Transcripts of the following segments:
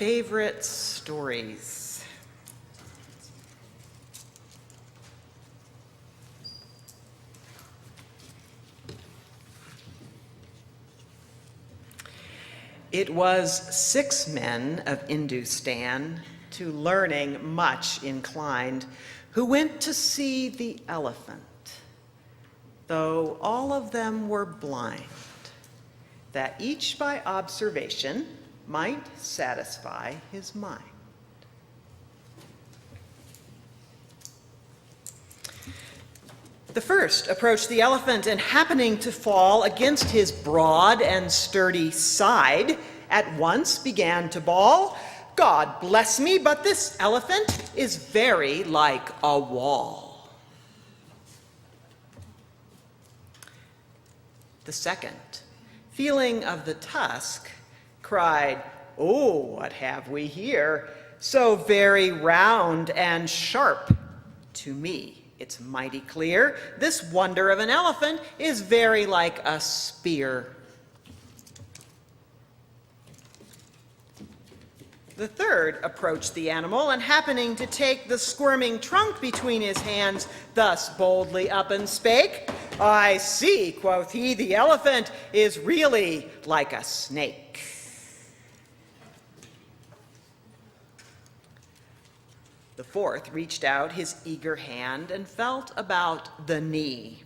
favorite stories. It was 6 men of Hindustan, to learning much inclined, who went to see the elephant, though all of them were blind, that each by observation might satisfy his mind. The first approached the elephant, and happening to fall against his broad and sturdy side, at once began to bawl, "God bless me, but this elephant is very like a wall." The second, feeling of the tusk, cried, "Oh, what have we here? So very round and sharp. To me, it's mighty clear. This wonder of an elephant is very like a spear." The third approached the animal, and happening to take the squirming trunk between his hands, thus boldly up and spake, "I see," quoth he, "the elephant is really like a snake." The fourth reached out his eager hand and felt about the knee.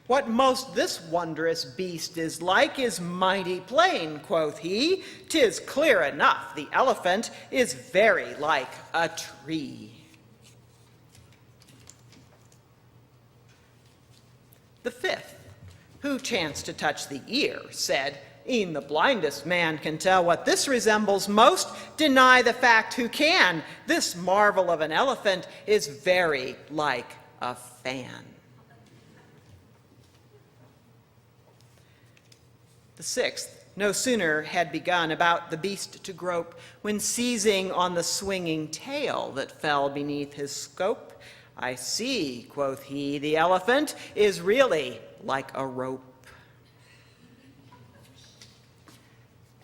"What most this wondrous beast is like is mighty plain," quoth he. "'Tis clear enough, the elephant is very like a tree." The fifth, who chanced to touch the ear, said, "E'en the blindest man can tell what this resembles most. Deny the fact who can. This marvel of an elephant is very like a fan." The sixth no sooner had begun about the beast to grope, when seizing on the swinging tail that fell beneath his scope, "I see," quoth he, "the elephant is really like a rope."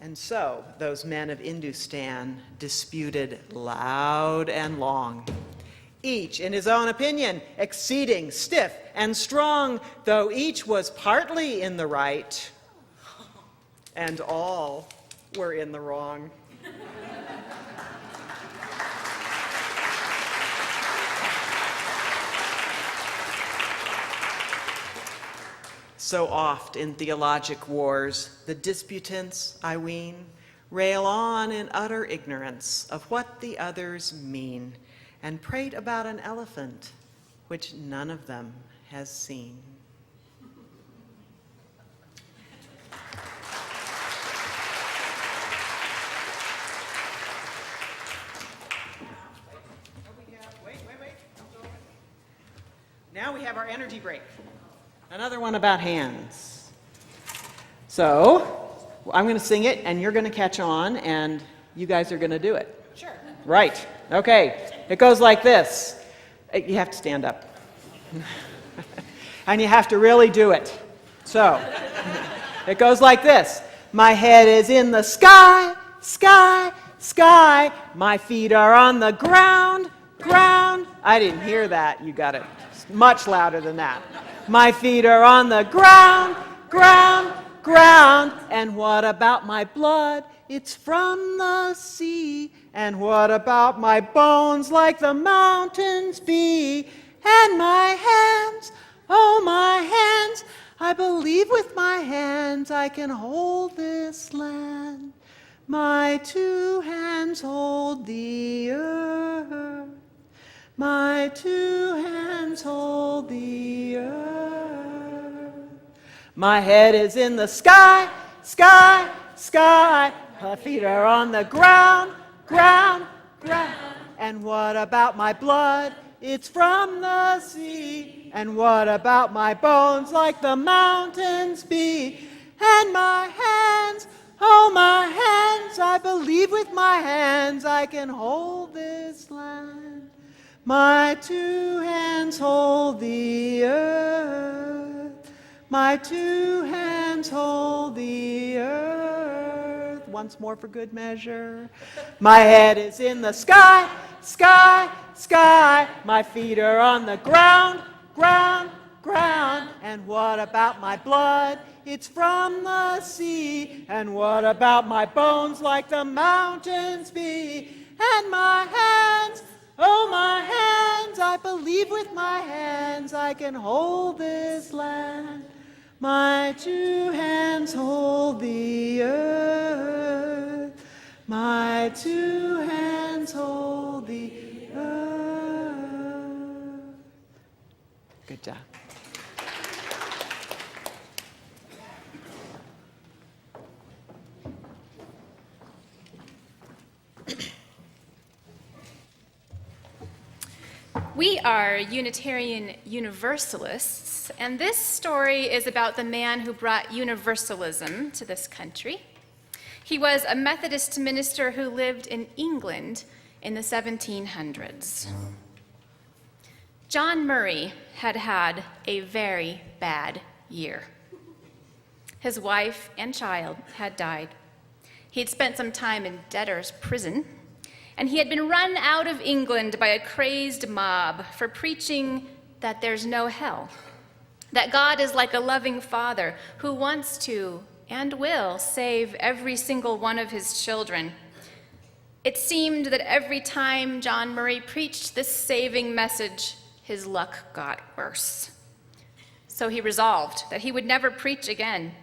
And so those men of Hindustan disputed loud and long, each in his own opinion exceeding stiff and strong, though each was partly in the right, and all were in the wrong. So oft in theologic wars, the disputants, I ween, rail on in utter ignorance of what the others mean, and prate about an elephant which none of them has seen. Now we have our energy break. Another one about hands. So I'm going to sing it, and you're going to catch on, and you guys are going to do it. Sure. Right. Okay. It goes like this. You have to stand up. And you have to really do it. So it goes like this. My head is in the sky, sky, sky. My feet are on the ground, ground. I didn't hear that. You got it much louder than that. My feet are on the ground, ground, ground. And what about my blood? It's from the sea. And what about my bones like the mountains be? And my hands, oh my hands, I believe with my hands I can hold this land. My 2 hands hold the earth. My 2 hands hold the earth. My head is in the sky, sky, sky. My feet are on the ground, ground, ground. And what about my blood? It's from the sea. And what about my bones like the mountains be? And my hands, oh my hands, I believe with my hands I can hold this land. My 2 hands hold the earth. My 2 hands hold the earth. once more for good measure. My head is in the sky, sky, sky. My feet are on the ground, ground, ground. And what about my blood? It's from the sea. And what about my bones like the mountains be? And my hands, oh my hands, I believe with my hands I can hold this land. My two hands hold the earth. My two hands hold the earth. Good job. We are Unitarian Universalists, and this story is about the man who brought universalism to this country. He was a Methodist minister who lived in England in the 1700s. John Murray had had a very bad year. His wife and child had died. He had spent some time in debtor's prison, and he had been run out of England by a crazed mob for preaching that there's no hell, that God is like a loving father who wants to and will save every single one of his children. It seemed that every time John Murray preached this saving message, his luck got worse. So he resolved that he would never preach again,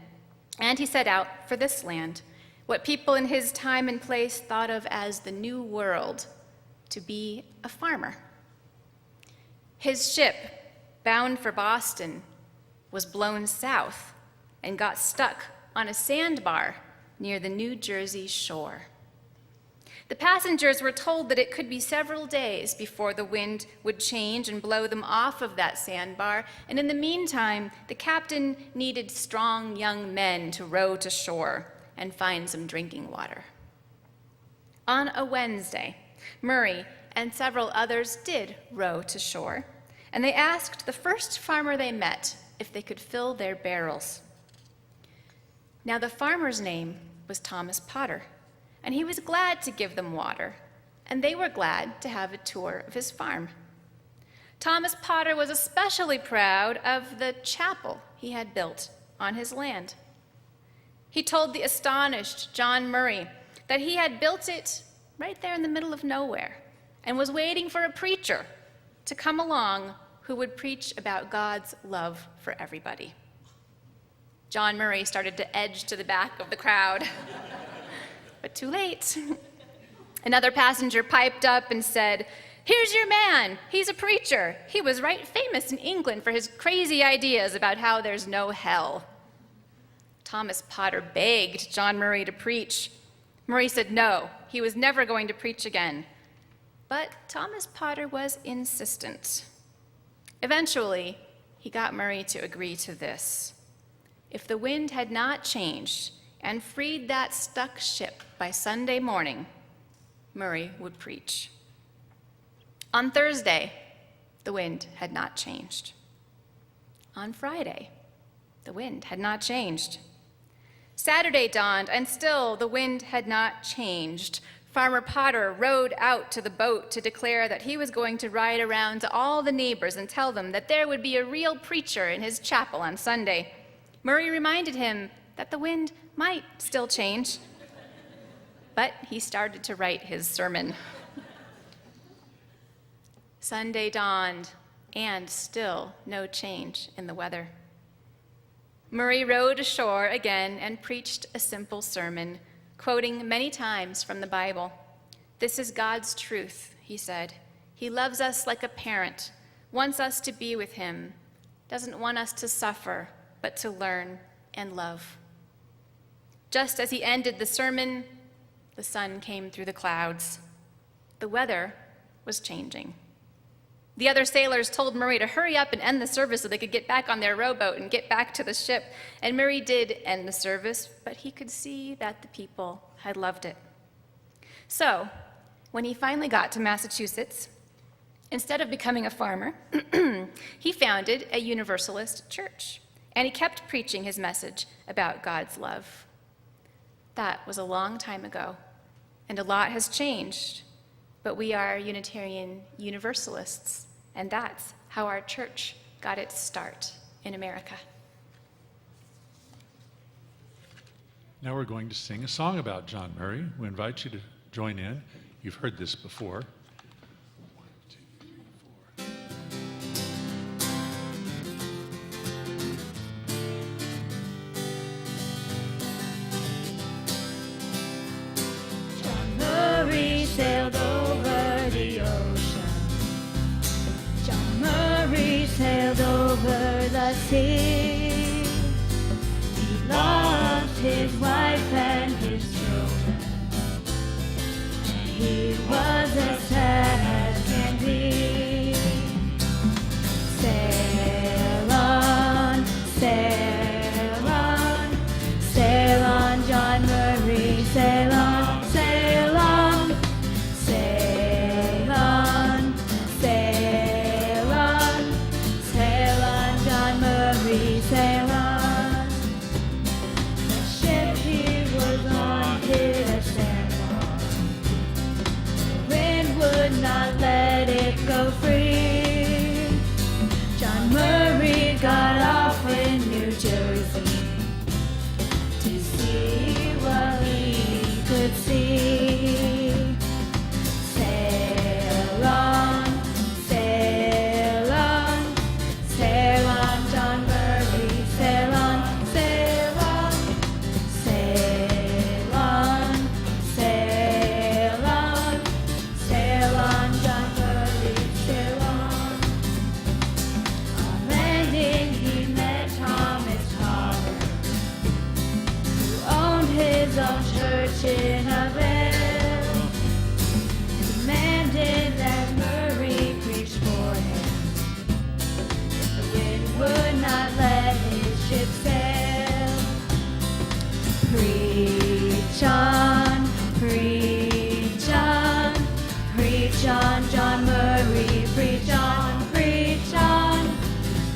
and he set out for this land, what people in his time and place thought of as the New World, to be a farmer. His ship, bound for Boston, was blown south and got stuck on a sandbar near the New Jersey shore. The passengers were told that it could be several days before the wind would change and blow them off of that sandbar, and in the meantime, the captain needed strong young men to row to shore and find some drinking water. On a Wednesday, Murray and several others did row to shore, and they asked the first farmer they met if they could fill their barrels. Now the farmer's name was Thomas Potter, and he was glad to give them water, and they were glad to have a tour of his farm. Thomas Potter was especially proud of the chapel he had built on his land. He told the astonished John Murray that he had built it right there in the middle of nowhere and was waiting for a preacher to come along who would preach about God's love for everybody. John Murray started to edge to the back of the crowd, but too late. Another passenger piped up and said, "Here's your man. He's a preacher. He was right famous in England for his crazy ideas about how there's no hell." Thomas Potter begged John Murray to preach. Murray said no, he was never going to preach again. But Thomas Potter was insistent. Eventually, he got Murray to agree to this. If the wind had not changed and freed that stuck ship by Sunday morning, Murray would preach. On Thursday, the wind had not changed. On Friday, the wind had not changed. Saturday dawned, and still the wind had not changed. Farmer Potter rowed out to the boat to declare that he was going to ride around to all the neighbors and tell them that there would be a real preacher in his chapel on Sunday. Murray reminded him that the wind might still change, but he started to write his sermon. Sunday dawned, and still no change in the weather. Murray rowed ashore again and preached a simple sermon, quoting many times from the Bible. "This is God's truth," he said. "He loves us like a parent, wants us to be with him, doesn't want us to suffer, but to learn and love." Just as he ended the sermon, the sun came through the clouds. The weather was changing. The other sailors told Murray to hurry up and end the service so they could get back on their rowboat and get back to the ship. And Murray did end the service, but he could see that the people had loved it. So, when he finally got to Massachusetts, instead of becoming a farmer, he founded a Universalist church, and he kept preaching his message about God's love. That was a long time ago, and a lot has changed, but we are Unitarian Universalists, and that's how our church got its start in America. Now we're going to sing a song about John Murray. We invite you to join in. You've heard this before. 1, 2, 3, 4. John Murray sailed over the ocean. John Murray sailed over the sea. He loved his wife and his children. He was as sad as can be. Sail on, sail on, sail on, John Murray, sail on, sail on, sail on, sail on, sail on, John Murray, sail on. The ship he was on hit a sandbar. The wind would not let it go free. John Murray got off in New Jersey to see what he could see. Sail on, sail on, sail on, John Murray, sail on, sail on, sail on, sail on, sail on, John Murray, sail on. On landing he met Thomas Harper, who owned his own church in a vale, and demanded that Murray preach for him. The wind would not let his ship sail. Preach on, preach on, preach on, John Murray, preach on, preach on,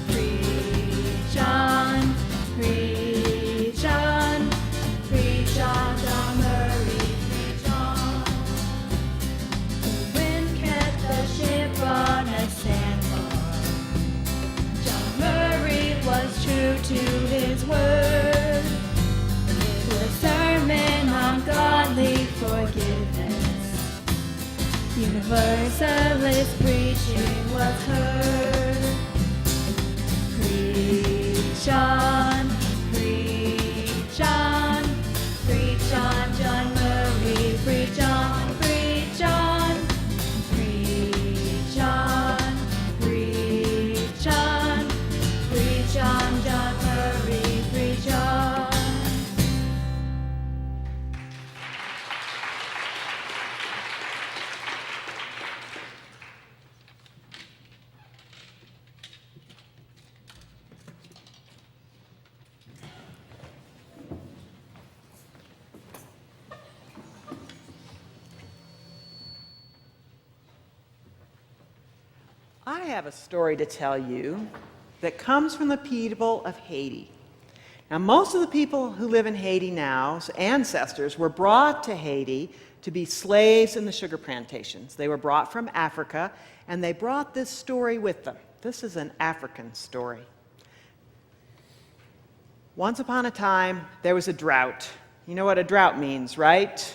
preach on, preach on, preach on, John Murray, preach on. The wind kept the ship on a sandbar. John Murray was true to his word. It was a sermon on godly forgiveness. Universalist preaching was heard. Preach on, preach on, preach on, John Murray, preach on, preach on, preach on, preach on, preach on, John Murray, preach on. I have a story to tell you that comes from the people of Haiti. Now, most of the people who live in Haiti now's ancestors were brought to Haiti to be slaves in the sugar plantations. They were brought from Africa, and they brought this story with them. This is an African story. Once upon a time, there was a drought. You know what a drought means, right?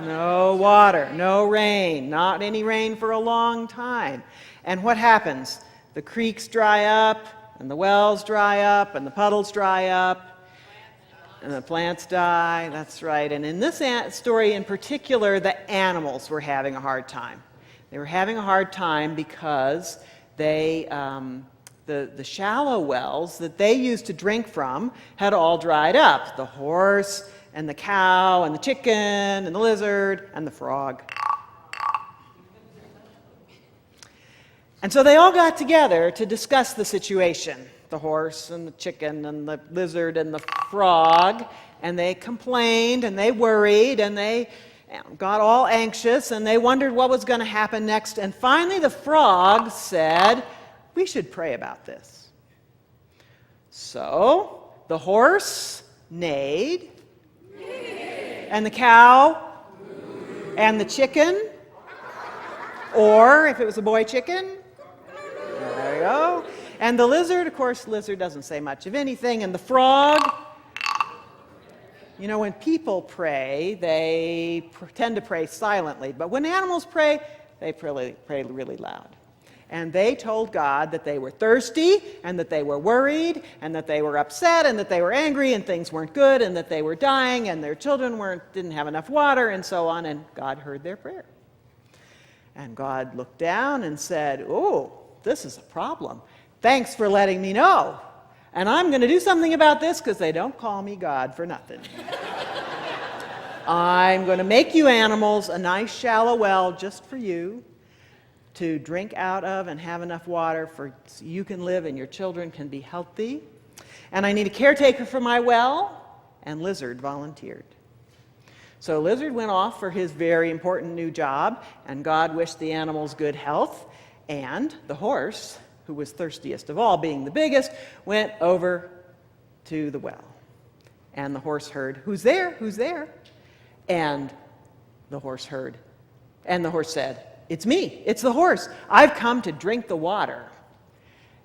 No water, no rain, not any rain for a long time. And what happens? The creeks dry up, and the wells dry up, and the puddles dry up, and the plants die. That's right. And in this story in particular, the animals were having a hard time. They were having a hard time because the shallow wells that they used to drink from had all dried up. The horse and the cow and the chicken and the lizard and the frog. And so they all got together to discuss the situation, the horse and the chicken and the lizard and the frog, and they complained and they worried and they got all anxious and they wondered what was going to happen next. And finally the frog said, "We should pray about this." So the horse neighed, And the cow? And the chicken? Or, if it was a boy chicken? There you go. And the lizard, of course, lizard doesn't say much of anything. And the frog? You know, when people pray, they tend to pray silently. But when animals pray, they pray really loud. And they told God that they were thirsty, and that they were worried, and that they were upset, and that they were angry, and things weren't good, and that they were dying, and their children didn't have enough water, and so on. And God heard their prayer. And God looked down and said, "Oh, this is a problem. Thanks for letting me know. And I'm going to do something about this because they don't call me God for nothing. I'm going to make you animals a nice shallow well just for you to drink out of and have enough water so you can live and your children can be healthy. And I need a caretaker for my well." And Lizard volunteered. So Lizard went off for his very important new job, and God wished the animals good health. And the horse, who was thirstiest of all, being the biggest, went over to the well. And the horse heard, "Who's there? Who's there?" And the horse heard. And the horse said, "It's me. It's the horse. I've come to drink the water."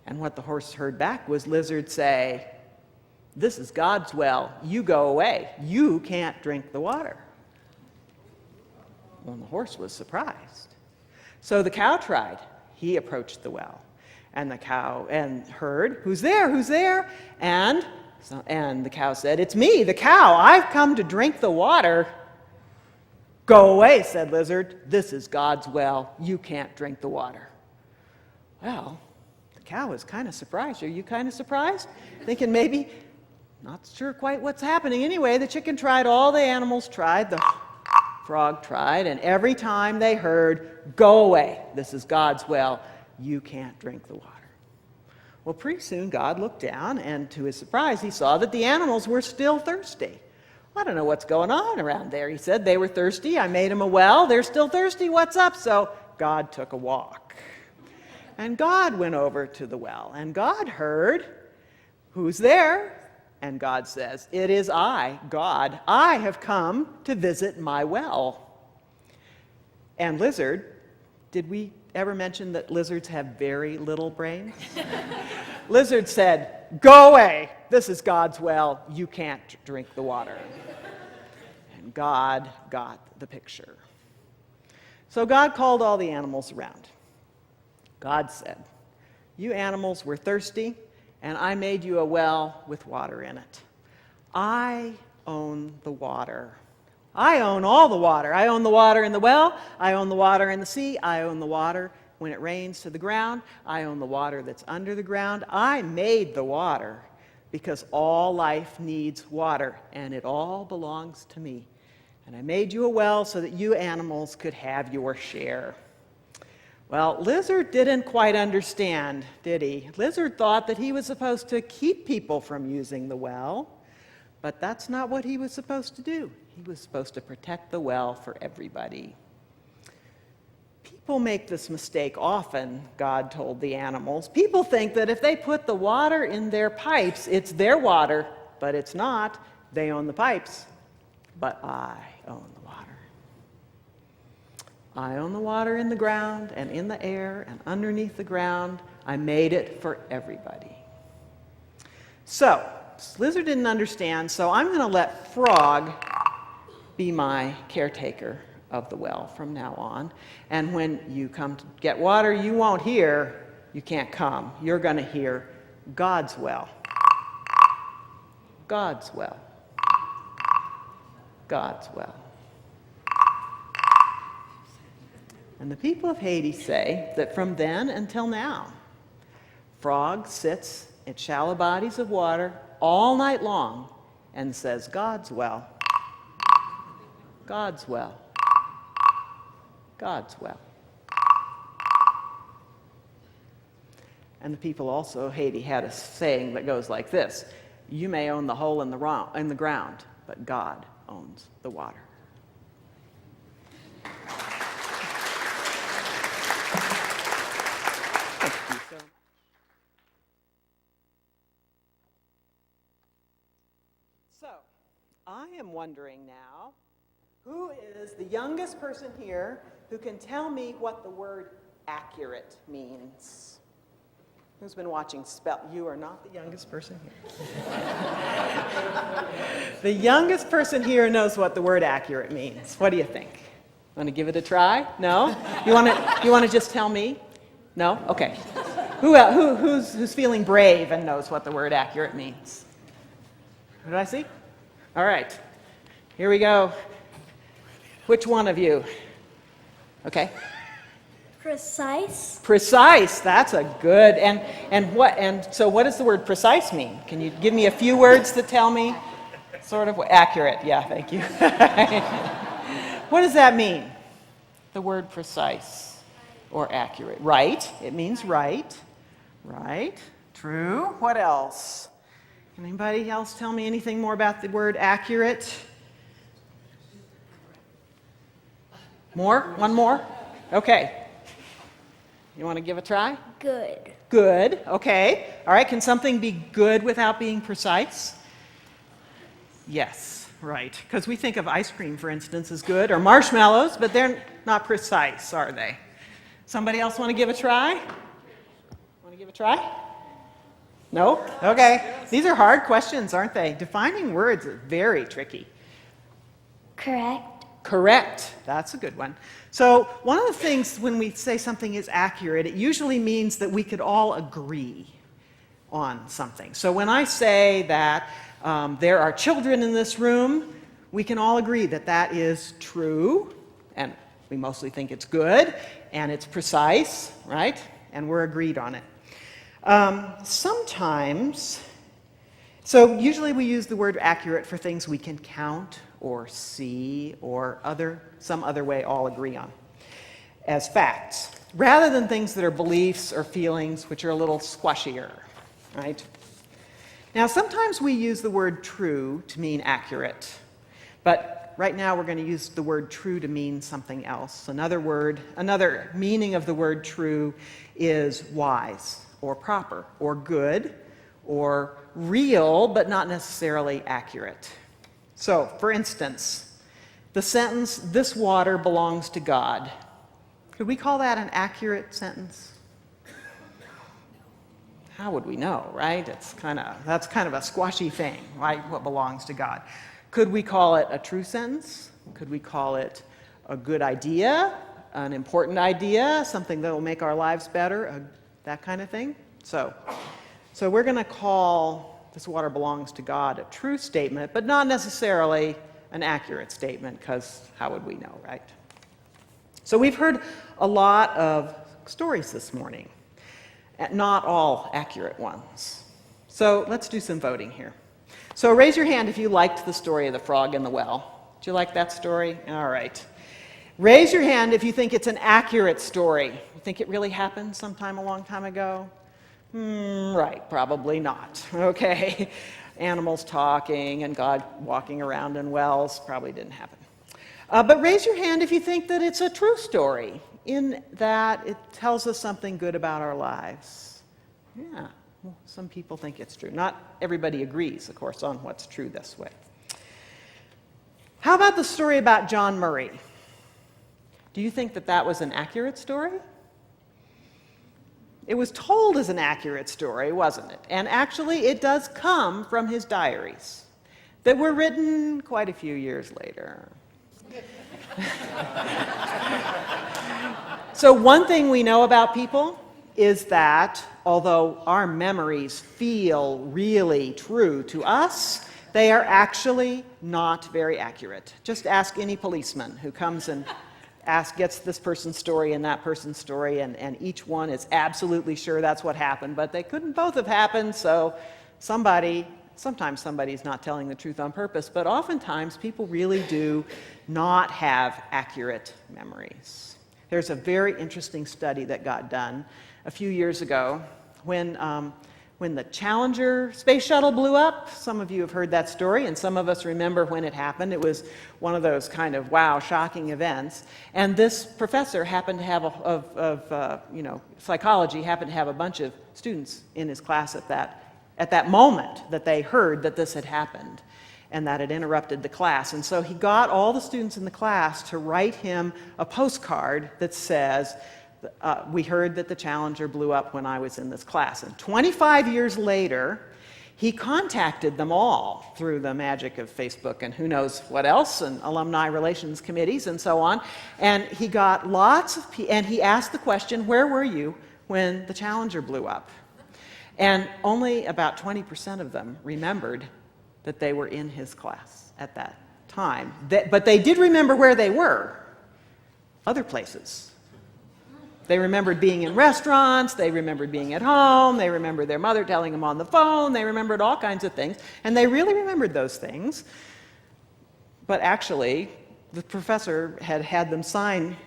And what the horse heard back was Lizard say, "This is God's well. You go away. You can't drink the water." Well, the horse was surprised. So the cow tried. He approached the well. And the cow heard, "Who's there? Who's there?" And the cow said, "It's me, the cow. I've come to drink the water." "Go away," said Lizard. "This is God's well. You can't drink the water." Well, the cow was kind of surprised. Are you kind of surprised? Thinking maybe, not sure quite what's happening. Anyway, the chicken tried, all the animals tried, the frog tried, and every time they heard, "Go away. This is God's well. You can't drink the water." Well, pretty soon God looked down, and to his surprise, he saw that the animals were still thirsty. "I don't know what's going on around there," he said. "They were thirsty. I made them a well. They're still thirsty. What's up?" So God took a walk. And God went over to the well, and God heard, "Who's there?" And God says, "It is I, God. I have come to visit my well." And Lizard, did we ever mention that lizards have very little brains? Lizard said, "Go away. This is God's well. You can't drink the water." And God got the picture. So God called all the animals around. God said, "You animals were thirsty, and I made you a well with water in it. I own the water. I own all the water. I own the water in the well. I own the water in the sea. I own the water when it rains to the ground. I own the water that's under the ground. I made the water because all life needs water, and it all belongs to me. And I made you a well so that you animals could have your share." Well, Lizard didn't quite understand, did he? Lizard thought that he was supposed to keep people from using the well, but that's not what he was supposed to do. He was supposed to protect the well for everybody. People make this mistake often, God told the animals. People think that if they put the water in their pipes, it's their water, but it's not. They own the pipes, but I own the water. I own the water in the ground and in the air and underneath the ground. I made it for everybody. So, Lizard didn't understand, so I'm going to let Frog be my caretaker of the well from now on. And when you come to get water, you won't hear, "You can't come." You're going to hear, "God's well. God's well. God's well." And the people of Hades say that from then until now, Frog sits in shallow bodies of water all night long and says, "God's well. God's well. God's well." And the people also, Hades had a saying that goes like this: "You may own the hole in the ground, but God owns the water." So, I am wondering now, who is the youngest person here who can tell me what the word accurate means? Who's been watching Spell? You are not the youngest person here. The youngest person here knows what the word accurate means. What do you think? Want to give it a try? No? You want to just tell me? No? Okay. Who's feeling brave and knows what the word accurate means? What did I see? All right. Here we go. Which one of you? Okay. Precise. Precise. That's a good. And so what does the word precise mean? Can you give me a few words to tell me? Sort of accurate. Yeah, thank you. What does that mean? The word precise or accurate. Right. It means right. Right. True. What else? Can anybody else tell me anything more about the word accurate? More? One more? Okay. You want to give a try? Good. Good. Okay. All right. Can something be good without being precise? Yes. Right. Because we think of ice cream, for instance, as good, or marshmallows, but they're not precise, are they? Somebody else want to give a try? Want to give a try? No? Okay. These are hard questions, aren't they? Defining words is very tricky. Correct. Correct. That's a good one. So one of the things when we say something is accurate, it usually means that we could all agree on something. So when I say that there are children in this room, we can all agree that that is true, and we mostly think it's good, and it's precise, right? And we're agreed on it. So usually we use the word accurate for things we can count or see or some other way all agree on as facts, rather than things that are beliefs or feelings which are a little squashier, right? Now, sometimes we use the word true to mean accurate, but right now we're going to use the word true to mean something else. Another meaning of the word true is wise or proper or good or real, but not necessarily accurate. So, for instance, the sentence, "This water belongs to God." Could we call that an accurate sentence? How would we know, right? That's kind of a squashy thing, right? What belongs to God. Could we call it a true sentence? Could we call it a good idea, an important idea, something that will make our lives better, that kind of thing? So we're going to call "this water belongs to God" a true statement, but not necessarily an accurate statement, because how would we know, right? So we've heard a lot of stories this morning, not all accurate ones. So let's do some voting here. So raise your hand if you liked the story of the frog in the well. Did you like that story? All right. Raise your hand if you think it's an accurate story. You think it really happened sometime a long time ago? Right, probably not. Okay. Animals talking and God walking around in wells probably didn't happen. But raise your hand if you think that it's a true story, in that it tells us something good about our lives. Yeah, well, some people think it's true. Not everybody agrees, of course, on what's true this way. How about the story about John Murray? Do you think that that was an accurate story? It was told as an accurate story, wasn't it? And actually, it does come from his diaries that were written quite a few years later. So one thing we know about people is that although our memories feel really true to us, they are actually not very accurate. Just ask any policeman who comes and gets this person's story and that person's story, and each one is absolutely sure that's what happened, but they couldn't both have happened, so sometimes somebody's not telling the truth on purpose, but oftentimes people really do not have accurate memories. There's a very interesting study that got done a few years ago when the Challenger space shuttle blew up. Some of you have heard that story, and some of us remember when it happened. It was one of those kind of, wow, shocking events. And this professor happened to have, psychology, happened to have a bunch of students in his class at that moment that they heard that this had happened. and that it interrupted the class. And so he got all the students in the class to write him a postcard that says, we heard that the Challenger blew up when I was in this class. And 25 years later, he contacted them all through the magic of Facebook and who knows what else, and alumni relations committees and so on. And he got lots of people, and he asked the question, where were you when the Challenger blew up? And only about 20% of them remembered that they were in his class at that time. But they did remember where they were, other places. They remembered being in restaurants, they remembered being at home, they remembered their mother telling them on the phone, they remembered all kinds of things, and they really remembered those things. But actually, the professor had had them sign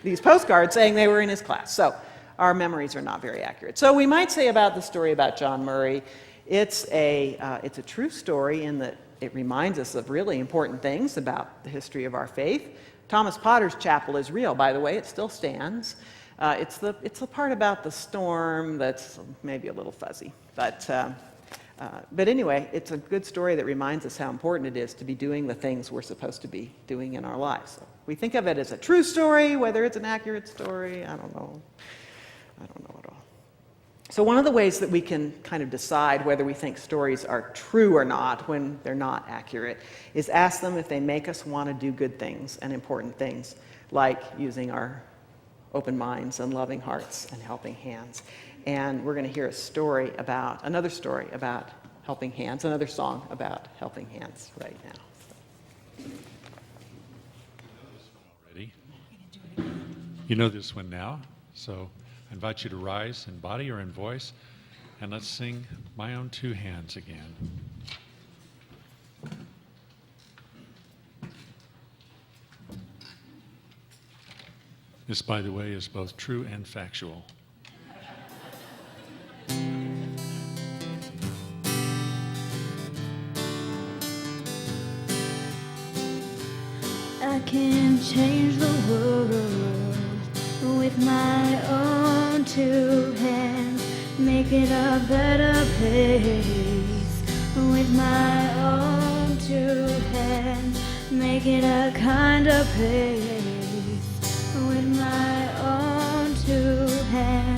these postcards saying they were in his class. So our memories are not very accurate. So we might say about the story about John Murray, it's a true story in that it reminds us of really important things about the history of our faith. Thomas Potter's chapel is real, by the way, it still stands. It's the part about the storm that's maybe a little fuzzy. But anyway, it's a good story that reminds us how important it is to be doing the things we're supposed to be doing in our lives. So we think of it as a true story, whether it's an accurate story, I don't know at all. So one of the ways that we can kind of decide whether we think stories are true or not when they're not accurate is ask them if they make us want to do good things and important things, like using our open minds and loving hearts and helping hands. And we're going to hear another story about helping hands, another song about helping hands right now. Already. You know this one now, so I invite you to rise in body or in voice, and let's sing My Own Two Hands again. This, by the way, is both true and factual. I can change the world with my own two hands, make it a better place with my own two hands, make it a kinder place with my own two hands.